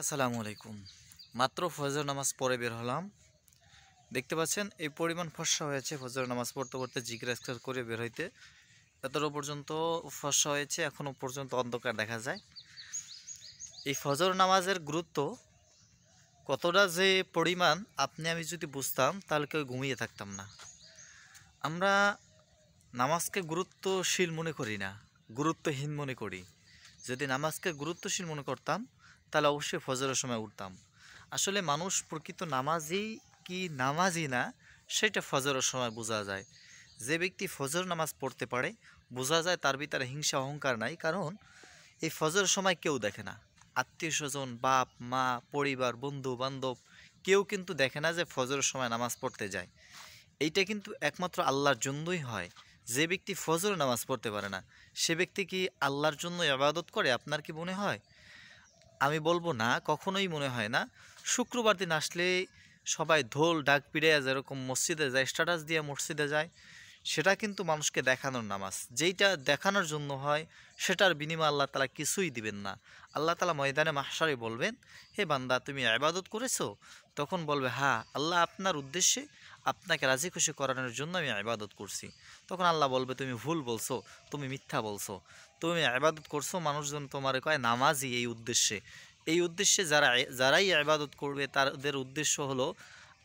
আসসালামু আলাইকুম। মাত্র ফজর নামাজ পড়ে বের হলাম। দেখতে পাচ্ছেন এই পরিমাণ ফর্সা হয়েছে। ফজর নামাজ পড়তে পড়তে জিকির আজকার করে বের হইতে এতটা পর্যন্ত ফর্সা হয়েছে, এখনো পর্যন্ত অন্ধকার দেখা যায়। এই ফজর নামাজের গুরুত্ব কতটা যে পরিমাণ আপনি আমি যদি বুঝতাম তাহলে কেউ ঘুমিয়ে থাকতাম না। আমরা নামাজকে গুরুত্বশীল মনে করি না, গুরুত্বহীন মনে করি। যদি নামাজকে গুরুত্বশীল মনে করতাম তাহলে অবশ্যই ফজরের সময় উঠতাম। আসলে মানুষ প্রকৃত নামাজি কি নামাজি না সেটা ফজরের সময় বোঝা যায়। যে ব্যক্তি ফজর নামাজ পড়তে পারে বোঝা যায় তার ভিতরে হিংসা অহংকার নাই, কারণ এই ফজরের সময় কেউ দেখে না। আত্মীয় স্বজন, বাপ মা, পরিবার, বন্ধু বান্ধব কেউ কিন্তু দেখে না যে ফজরের সময় নামাজ পড়তে যায়। এইটা কিন্তু একমাত্র আল্লাহর জন্যই হয়। যে ব্যক্তি ফজর নামাজ পড়তে পারে না সে ব্যক্তি কি আল্লাহর জন্য ইবাদত করে? আপনার কি মনে হয়? আমি বলবো না, কখনোই মনে হয় না। শুক্রবার দিন আসলে সবাই ঢোল ডাক পিড়ে যেরকম মসজিদে যায়, স্ট্যাটাস দিয়ে মসজিদে যায়, সেটা কিন্তু মানুষকে দেখানোর নামাজ। যেইটা দেখানোর জন্য হয় সেটার বিনিময়ে আল্লাহ তালা কিছুই দিবেন না। আল্লাহ তালা ময়দানে মাহশারে বলবেন, হে বান্দা তুমি ইবাদত করেছো? তখন বলবে, হ্যাঁ আল্লাহ, আপনার উদ্দেশ্যে আপনাকে রাজি খুশি করানোর জন্য আমি ইবাদত করছি। তখন আল্লাহ বলবে, তুমি ভুল বলছো, তুমি মিথ্যা বলছো, তুমি ইবাদত করছো মানুষজন তোমারে কয় নামাজি এই উদ্দেশ্যে। এই উদ্দেশ্যে যারাই ইবাদত করবে তাদের উদ্দেশ্য হলো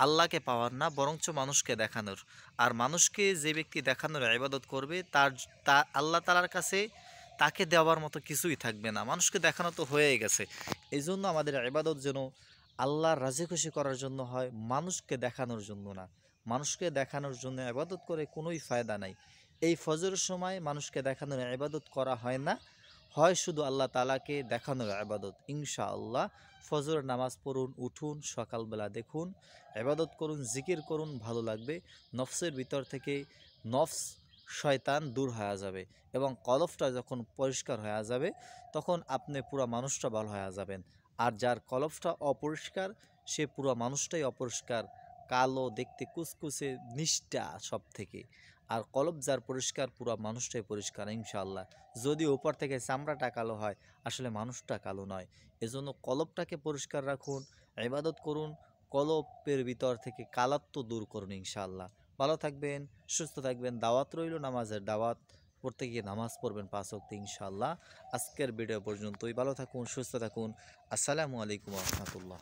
আল্লাহকে পাওয়ার না, বরঞ্চ মানুষকে দেখানোর। আর মানুষকে যে ব্যক্তি দেখানোর ইবাদত করবে তা আল্লাহ তালার কাছে তাকে দেওয়ার মতো কিছুই থাকবে না। মানুষকে দেখানো তো হয়ে গেছে। এই জন্য আমাদের ইবাদত যেন আল্লাহর রাজি খুশি করার জন্য হয়, মানুষকে দেখানোর জন্য না। মানুষকে দেখানোর জন্য ইবাদত করে কোনোই ফায়দা নাই। এই ফজরের সময় মানুষকে দেখানোর ইবাদত করা হয় না, হয় শুধু আল্লাহ তালাকে দেখানোর ইবাদত। ইনশাআল্লাহ ফজর নামাজ পড়ুন, উঠুন, সকালবেলা দেখুন, ইবাদত করুন, জিকির করুন, ভালো লাগবে। নফসের ভিতর থেকে নফস শয়তান দূর হয়ে যাবে এবং কলবটা যখন পরিষ্কার হয়ে যাবে তখন আপনি পুরো মানুষটা ভালো হয়ে যাবেন। আর যার কলবটা অপরিষ্কার সে পুরো মানুষটাই অপরিষ্কার, কালো, দেখতে কুচকুচে, নিষ্ঠা সব থেকে। আর কলব যার পরিষ্কার পুরো মানুষটাই পরিষ্কার ইনশাআল্লাহ। যদি উপর থেকে চামড়াটা কালো হয় আসলে মানুষটা কালো নয়। এজন্য কলবটাকে পরিষ্কার রাখুন, ইবাদত করুন, কলবের ভিতর থেকে কালাত্ব দূর করুন ইনশাআল্লাহ। ভালো থাকবেন, সুস্থ থাকবেন। দাওয়াত রইল, নামাজের দাওয়াত। পড়তে গিয়ে নামাজ পড়বেন 5 ওয়াক্ত ইনশাআল্লাহ। আজকের ভিডিও পর্যন্তই। ভালো থাকুন, সুস্থ থাকুন। আসসালামু আলাইকুম ওয়া রাহমাতুল্লাহ।